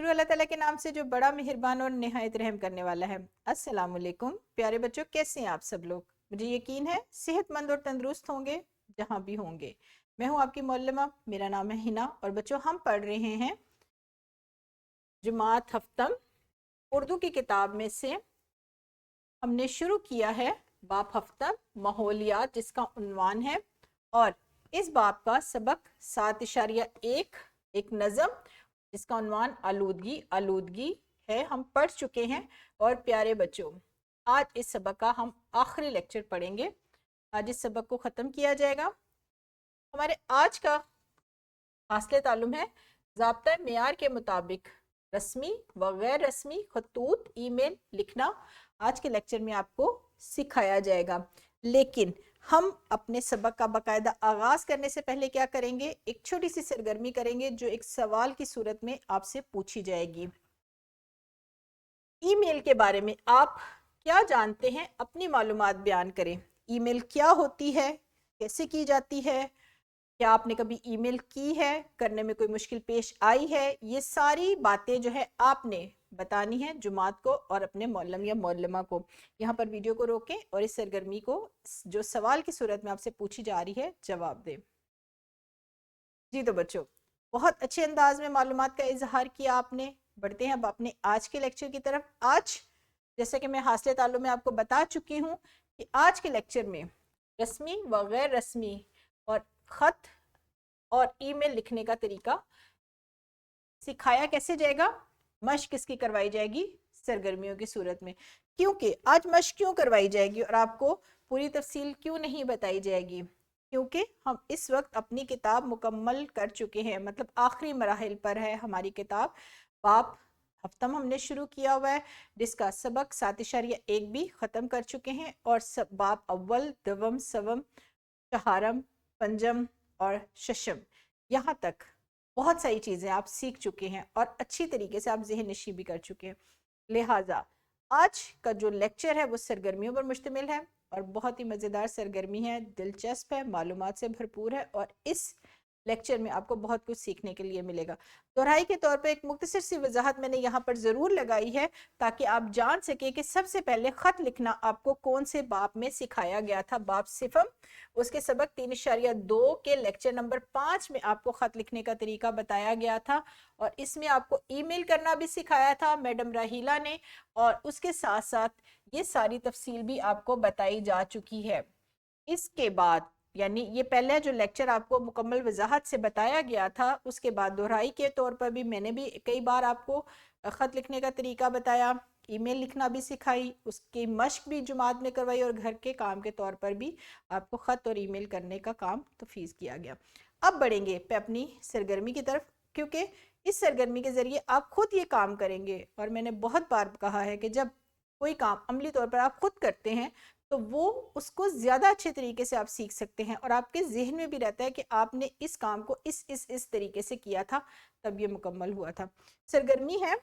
शुरू अल्लाह ताला के नाम से जो बड़ा मेहरबान और निहायत रहम करने वाला है। अस्सलाम वालेकुम प्यारे बच्चों, कैसे हैं आप सब लोग? मुझे यकीन है सेहतमंद और तंदुरुस्त होंगे जहाँ भी होंगे। मैं हूँ आपकी मौलमा, मेरा नाम है हिना और बच्चों हम पढ़ रहे हैं जुमात हफ्तम उर्दू की किताब में से। हमने शुरू किया है बाब हफ्तम माहौलियात, जिसका उन्वान है, और इस बाब का सबक 7.1 एक नज़म जिसका उन्वान आलूदगी आलूदगी है, हम पढ़ चुके हैं। और प्यारे बच्चों, आज इस सबक का हम आखिरी लेक्चर पढ़ेंगे। आज इस सबक को ख़त्म किया जाएगा। हमारे आज का हासिल तालुम है ज़ाब्ता मेयार के मुताबिक रस्मी व गैर रस्मी खतूत ईमेल लिखना। आज के लेक्चर में आपको सिखाया जाएगा, लेकिन हम अपने सबक का बाकायदा आगाज करने से पहले क्या करेंगे, एक छोटी सी सरगर्मी करेंगे जो एक सवाल की सूरत में आपसे पूछी जाएगी। ईमेल के बारे में आप क्या जानते हैं, अपनी मालूमात बयान करें। ईमेल क्या होती है, कैसे की जाती है, क्या आपने कभी ईमेल की है, करने में कोई मुश्किल पेश आई है, ये सारी बातें जो है आपने बतानी है जुमात को और अपने मौलम या मौलमा को। यहाँ पर वीडियो को रोकें और इस सरगर्मी को जो सवाल की सूरत में आपसे पूछी जा रही है जवाब दें। जी तो बच्चों, बहुत अच्छे अंदाज में मालूमात का इजहार किया आपने। बढ़ते हैं अब अपने आज के लेक्चर की तरफ। आज जैसे कि मैं हासिल ताल्लुम में आपको बता चुकी हूँ कि आज के लेक्चर में रस्मी व गैर रस्मी और ख़त और ईमेल लिखने का तरीका सिखाया कैसे जाएगा, मश्क किसकी करवाई जाएगी, सरगर्मियों की सूरत में। क्योंकि आज मश्क क्यों करवाई जाएगी और आपको पूरी तफसील क्यों नहीं बताई जाएगी, क्योंकि हम इस वक्त अपनी किताब मुकम्मल कर चुके हैं, मतलब आखिरी मराहिल पर है हमारी किताब। बाब हफ्तम हमने शुरू किया हुआ है, जिसका सबक 7.1 भी ख़त्म कर चुके हैं, और सब बाब अव्वल दवम सवम चहारम पंजम और शशम, यहाँ तक बहुत सारी चीज़ें आप सीख चुके हैं और अच्छी तरीके से आप ज़हन नशी भी कर चुके हैं। लिहाजा आज का जो लेक्चर है वो सरगर्मियों पर मुश्तमिल है और बहुत ही मज़ेदार सरगर्मी है, दिलचस्प है, मालूमात से भरपूर है, और इस लेक्चर में आपको बहुत कुछ सीखने के लिए मिलेगा। दोहराई के तौर पर एक मुख्तसर सी वजाहत मैंने यहाँ पर ज़रूर लगाई है ताकि आप जान सके कि सबसे पहले ख़त लिखना आपको कौन से बाब में सिखाया गया था। बाब सिफम, उसके सबक 3.2 के लेक्चर नंबर 5 में आपको ख़त लिखने का तरीका बताया गया था, और इसमें आपको ईमेल करना भी सिखाया था मैडम राहीला ने, और उसके साथ साथ ये सारी तफसील भी आपको बताई जा चुकी है। इसके बाद यानी ये पहले जो लेक्चर आपको मुकम्मल वजाहत से बताया गया था, उसके बाद दोहराई के तौर पर भी मैंने भी कई बार आपको ख़त लिखने का तरीका बताया, ईमेल लिखना भी सिखाई, उसकी मश्क भी जुमात में करवाई, और घर के काम के तौर पर भी आपको ख़त और ईमेल करने का काम तफीज़ किया गया। अब बढ़ेंगे पे अपनी सरगर्मी की तरफ, क्योंकि इस सरगर्मी के ज़रिए आप खुद ये काम करेंगे, और मैंने बहुत बार कहा है कि जब कोई काम अमली तौर पर आप खुद करते हैं तो वो उसको ज़्यादा अच्छे तरीके से आप सीख सकते हैं, और आपके जहन में भी रहता है कि आपने इस काम को इस तरीके से किया था, तब ये मुकम्मल हुआ था। सरगर्मी है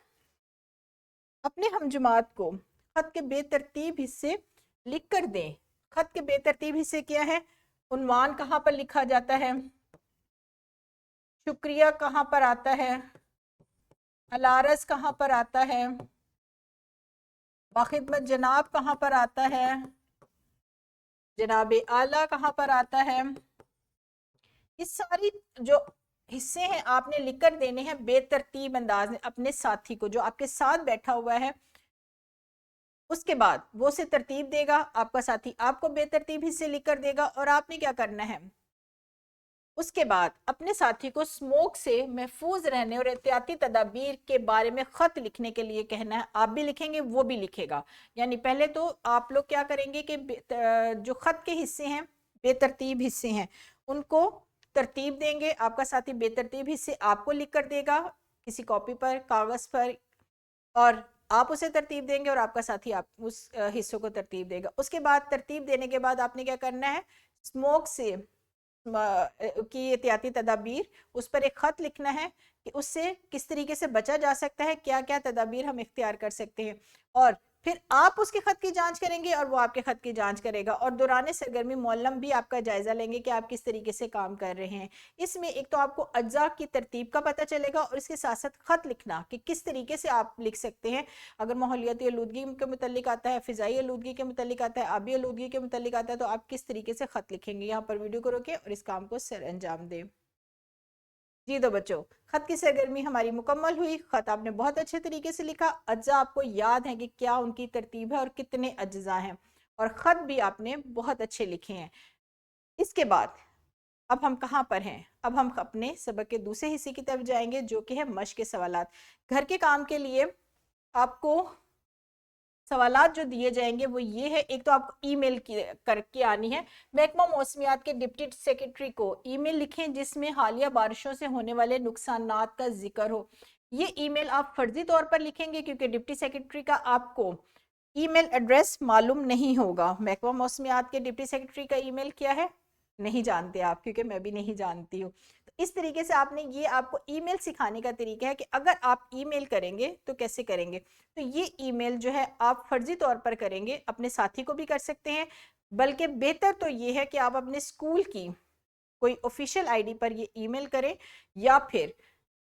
अपने हमजुमात को ख़त के बेतरतीब हिस्से लिख कर दें। ख़त के बेतरतीब हिस्से क्या है? उन्वान कहाँ पर लिखा जाता है, शुक्रिया कहाँ पर आता है, अलारस कहाँ पर आता है, बाखिदमत जनाब कहाँ पर आता है, जनाब आला कहाँ पर आता है। ये सारी जो हिस्से हैं आपने लिख कर देने हैं बेतरतीब अंदाज में अपने साथी को, जो आपके साथ बैठा हुआ है। उसके बाद वो से तरतीब देगा, आपका साथी आपको बेतरतीब हिस्से लिख कर देगा, और आपने क्या करना है, उसके बाद अपने साथी को स्मोक से महफूज रहने और एहतियाती तदाबीर के बारे में ख़त लिखने के लिए कहना है। आप भी लिखेंगे, वो भी लिखेगा। यानी पहले तो आप लोग क्या करेंगे कि जो ख़त के हिस्से हैं, बेतरतीब हिस्से हैं, उनको तरतीब देंगे। आपका साथी बेतरतीब हिस्से आपको लिख कर देगा किसी कॉपी पर, कागज़ पर, और आप उसे तरतीब देंगे और आपका साथी आप उस हिस्सों को तरतीब देगा। उसके बाद तरतीब देने के बाद आपने क्या करना है, स्मोक से की एहतियाती तदाबीर, उस पर एक ख़त लिखना है कि उससे किस तरीके से बचा जा सकता है, क्या क्या तदाबीर हम इख्तियार कर सकते हैं। और फिर आप उसके खत की जांच करेंगे और वो आपके खत की जांच करेगा, और दौरान सरगर्मी मौलम भी आपका जायजा लेंगे कि आप किस तरीके से काम कर रहे हैं। इसमें एक तो आपको अज्जा की तरतीब का पता चलेगा और इसके साथ साथ खत लिखना कि किस तरीके से आप लिख सकते हैं। अगर माहौलियाती आलूदगी के मुतल्लिक आता है, फिजाई आलूदगी के मुतल्लिक आता है, आबी आलूदगी के मुतल्लिक आता है, तो आप किस तरीके से खत लिखेंगे। यहाँ पर वीडियो को रोकें और इस काम को सर अंजाम दें। जी तो बच्चों, खत की सरगर्मी हमारी मुकम्मल हुई। खत आपने बहुत अच्छे तरीके से लिखा, अज्जा आपको याद है कि क्या उनकी तरतीब है और कितने अज्जा हैं, और खत भी आपने बहुत अच्छे लिखे हैं। इसके बाद अब हम कहाँ पर हैं? अब हम अपने सबक के दूसरे हिस्से की तरफ जाएंगे, जो कि है मश्क के सवालात। घर के काम के लिए आपको सवालात जो दिए जाएंगे वो ये है। एक तो आपको ईमेल करके आनी है। महकमा मौसमियात के डिप्टी सेक्रेटरी को ईमेल लिखें जिसमें हालिया बारिशों से होने वाले नुकसानात का जिक्र हो। ये ईमेल आप फर्जी तौर पर लिखेंगे क्योंकि डिप्टी सेक्रेटरी का आपको ईमेल एड्रेस मालूम नहीं होगा। महकमा मौसमियात के डिप्टी सेक्रेटरी का ईमेल क्या है नहीं जानते आप, क्योंकि मैं भी नहीं जानती हूँ। तो इस तरीके से आपने ये आपको ईमेल सिखाने का तरीका है कि अगर आप ईमेल करेंगे तो कैसे करेंगे। तो ये ईमेल जो है आप फर्जी तौर पर करेंगे, अपने साथी को भी कर सकते हैं, बल्कि बेहतर तो ये है कि आप अपने स्कूल की कोई ऑफिशियल आईडी पर ये ईमेल करें, या फिर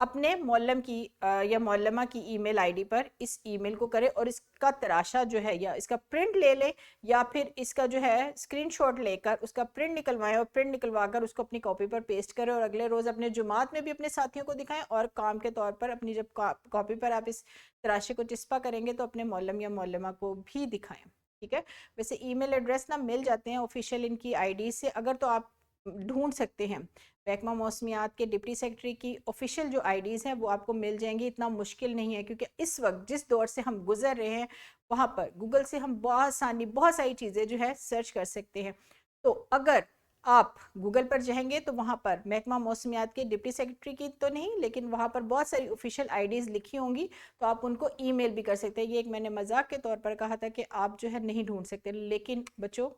अपने मौलम की या मौलमा की ईमेल आईडी पर इस ईमेल को करें और इसका तराशा जो है या इसका प्रिंट ले लें, या फिर इसका जो है स्क्रीनशॉट लेकर उसका प्रिंट निकलवाएं और प्रिंट निकलवा कर उसको अपनी कॉपी पर पेस्ट करें और अगले रोज़ अपने जुमात में भी अपने साथियों को दिखाएं, और काम के तौर पर अपनी जब कॉपी पर आप इस तराशे को चिस्पा करेंगे तो अपने मौलम या मौलमा को भी दिखाएं। ठीक है। वैसे ईमेल एड्रेस ना मिल जाते हैं ऑफिशियल इनकी आईडी से, अगर तो आप ढूंढ सकते हैं। महकमा मौसमियात के डिप्टी सेक्रेटरी की ऑफिशियल जो आईडीज़ हैं वो आपको मिल जाएंगी, इतना मुश्किल नहीं है, क्योंकि इस वक्त जिस दौर से हम गुजर रहे हैं वहाँ पर गूगल से हम बहुत सारी चीज़ें जो है सर्च कर सकते हैं। तो अगर आप गूगल पर जाएंगे तो वहाँ पर महकमा मौसमियात के डिप्टी सेक्रेटरी की तो नहीं, लेकिन वहाँ पर बहुत सारी ऑफिशियल आईडीज़ लिखी होंगी, तो आप उनको ईमेल भी कर सकते हैं। ये एक मैंने मजाक के तौर पर कहा था कि आप जो है नहीं ढूंढ सकते, लेकिन बच्चों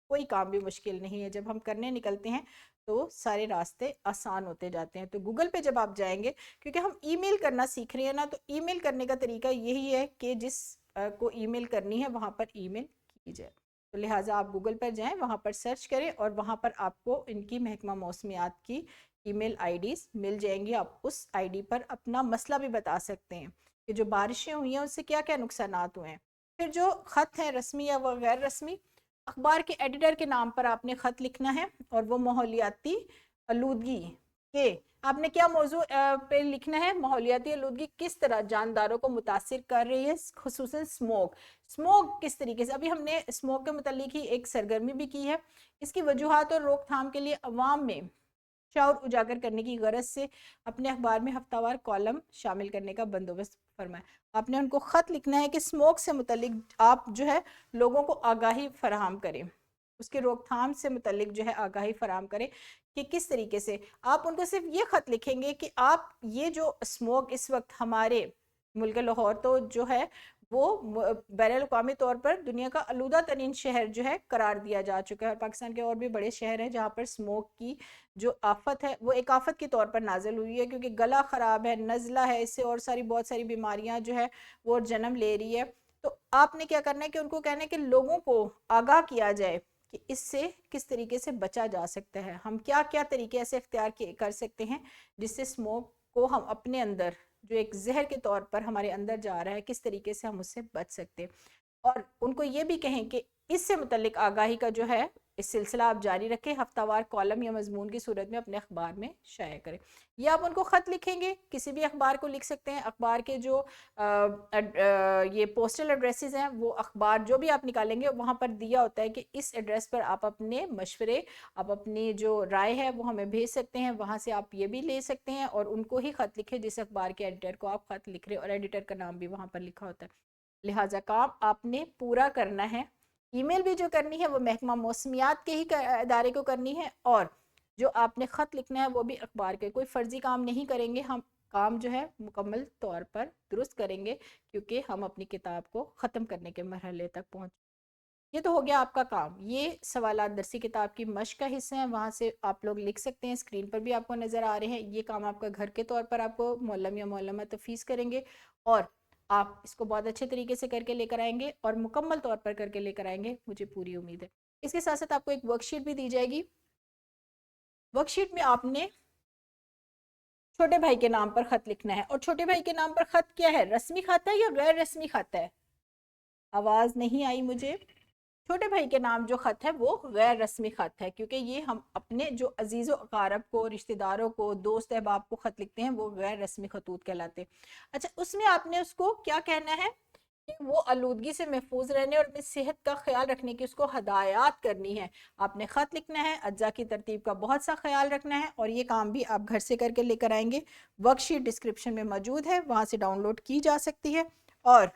कोई काम भी मुश्किल नहीं है। जब हम करने निकलते हैं तो सारे रास्ते आसान होते जाते हैं। तो गूगल पे जब आप जाएंगे, क्योंकि हम ईमेल करना सीख रहे हैं ना, तो ईमेल करने का तरीका यही है कि जिस को ईमेल करनी है वहाँ पर ईमेल की जाए। तो लिहाजा आप गूगल पर जाएं, वहाँ पर सर्च करें और वहाँ पर आपको इनकी महकमा मौसमियात की ईमेल आईडीज़ मिल जाएंगी। आप उस आईडी पर अपना मसला भी बता सकते हैं कि जो बारिशें हुई हैं उससे क्या क्या नुकसानात हुए हैं। फिर जो ख़त है रस्मी या गैर रस्मी, अखबार के एडिटर के नाम पर आपने ख़त लिखना है, और वो माहौलियाती आलूदगी के आपने क्या मौजू पे लिखना है। माहौलियाती आलूदगी किस तरह जानदारों को मुतासिर कर रही है, खुसूसन स्मोक किस तरीके से। अभी हमने स्मोक के मुतालिक ही एक सरगर्मी भी की है। इसकी वजूहात और रोकथाम के लिए अवाम में शौर उजागर करने की गरज से अपने अखबार में हफ्तावार कॉलम शामिल करने का बंदोबस्त फरमाएं। आपने उनको ख़त लिखना है कि स्मोक से मुतलिक आप जो है लोगों को आगाही फराहम करें, उसके रोकथाम से मुतलिक जो है आगाही फराहम करें कि किस तरीके से। आप उनको सिर्फ ये ख़त लिखेंगे कि आप ये जो स्मोक इस वक्त हमारे मुल्क लाहौर तो जो है वो बैनुल-अक़वामी तौर पर दुनिया का आलूदा तरीन शहर जो है करार दिया जा चुका है, और पाकिस्तान के और भी बड़े शहर हैं जहाँ पर स्मोक की जो आफत है वो एक आफत के तौर पर नाजिल हुई है, क्योंकि गला ख़राब है, नज़ला है, इससे और बहुत सारी बीमारियाँ जो है वो जन्म ले रही है। तो आपने क्या करना है कि उनको कहना है कि लोगों को आगाह किया जाए कि इससे किस तरीके से बचा जा सकता है, हम क्या क्या तरीके ऐसे इख्तियार कर सकते हैं जिससे स्मोक को हम अपने अंदर जो एक जहर के तौर पर हमारे अंदर जा रहा है किस तरीके से हम उससे बच सकते हैं। और उनको ये भी कहें कि इससे मुतल्लिक आगाही का जो है इस सिलसिला आप जारी रखें, हफ्तावार कॉलम या मजमून की सूरत में अपने अखबार में शाया करें। या आप उनको ख़त लिखेंगे, किसी भी अखबार को लिख सकते हैं। अखबार के जो ये पोस्टल एड्रेसेस हैं वो अखबार जो भी आप निकालेंगे वहाँ पर दिया होता है कि इस एड्रेस पर आप अपने मशवरे, आप अपनी जो राय है वो हमें भेज सकते हैं, वहाँ से आप ये भी ले सकते हैं। और उनको ही ख़त लिखे जिस अखबार के एडिटर को आप ख़त लिख रहे हैं, और एडिटर का नाम भी वहाँ पर लिखा होता है। लिहाजा काम आपने पूरा करना है। ईमेल भी जो करनी है वो महकमा मौसमियात के ही इदारे को करनी है, और जो आपने ख़त लिखना है वो भी अखबार के। कोई फ़र्जी काम नहीं करेंगे, हम काम जो है मुकम्मल तौर पर दुरुस्त करेंगे, क्योंकि हम अपनी किताब को ख़त्म करने के मरहले तक पहुँच। ये तो हो गया आपका काम। ये सवालात दरसी किताब की मश्क का हिस्सा है, वहाँ से आप लोग लिख सकते हैं, स्क्रीन पर भी आपको नज़र आ रहे हैं। ये काम आपका घर के तौर पर आपको मौलम या मौलमा तफीज़ करेंगे, और आप इसको बहुत अच्छे तरीके से करके लेकर आएंगे और मुकम्मल तौर पर करके लेकर आएंगे, मुझे पूरी उम्मीद है। इसके साथ साथ आपको एक वर्कशीट भी दी जाएगी। वर्कशीट में आपने छोटे भाई के नाम पर खत लिखना है। और छोटे भाई के नाम पर खत क्या है, रस्मी खत है या गैर रस्मी खत है? आवाज नहीं आई मुझे। छोटे भाई के नाम जो खत है वो गैर रस्मी खत है, क्योंकि ये हम अपने जो अजीज़ व अकारब को, रिश्तेदारों को, दोस्त अहबाब को खत लिखते हैं, वो गैर रस्मी खतूत कहलाते हैं। अच्छा, उसमें आपने उसको क्या कहना है कि वो आलूदगी से महफूज रहने और अपनी सेहत का ख्याल रखने की उसको हदायत करनी है। आपने ख़त लिखना है, अज्जा की तरतीब का बहुत सा ख्याल रखना है, और ये काम भी आप घर से करके लेकर आएंगे। वर्कशीट डिस्क्रिप्शन में मौजूद है, वहाँ से डाउनलोड की जा सकती है। और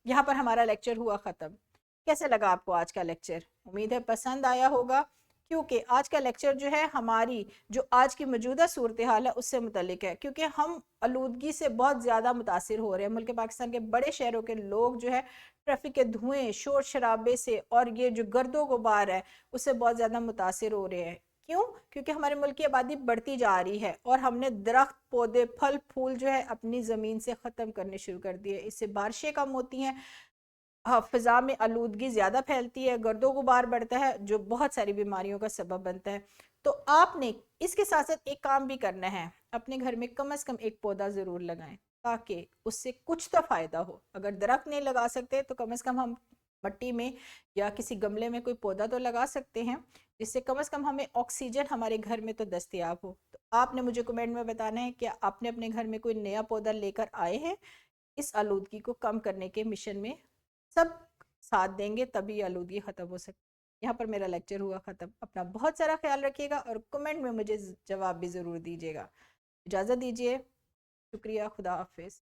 यहाँ पर हमारा लेक्चर हुआ ख़त्म। कैसे लगा आपको आज का लेक्चर? उम्मीद है पसंद आया होगा, क्योंकि आज का लेक्चर जो है हमारी जो आज की मौजूदा सूरत हाल है उससे मुतलिक है। क्योंकि हम आलूदगी से बहुत ज़्यादा मुतासिर हो रहे हैं। मुल्क पाकिस्तान के बड़े शहरों के लोग जो है ट्रैफिक के धुएं, शोर शराबे से और ये जो गर्दो गुबार है उससे बहुत ज़्यादा मुतासिर हो रहे हैं। क्यों? क्योंकि हमारे मुल्क की आबादी बढ़ती जा रही है और हमने दरख्त, पौधे, फल फूल जो है अपनी ज़मीन से ख़त्म करने शुरू कर दिए। इससे बारिशें कम होती हैं, फ़िज़ा में आलूदगी ज़्यादा फैलती है, गर्दो गुबार बढ़ता है, जो बहुत सारी बीमारियों का सबब बनता है। तो आपने इसके साथ साथ एक काम भी करना है, अपने घर में कम से कम एक पौधा ज़रूर लगाएं, ताकि उससे कुछ तो फ़ायदा हो। अगर दरख्त नहीं लगा सकते तो कम से कम हम मट्टी में या किसी गमले में कोई पौधा तो लगा सकते हैं, जिससे कम से कम हमें ऑक्सीजन हमारे घर में तो दस्तयाब हो। तो आपने मुझे कमेंट में बताना है कि आपने अपने घर में कोई नया पौधा लेकर आए हैं इस आलूदगी को कम करने के मिशन में। सब साथ देंगे तभी आलूदगी ख़त्म हो सकती है। यहाँ पर मेरा लेक्चर हुआ ख़त्म। अपना बहुत सारा ख्याल रखिएगा और कमेंट में मुझे जवाब भी ज़रूर दीजिएगा। इजाज़त दीजिए। शुक्रिया। खुदा हाफिज़।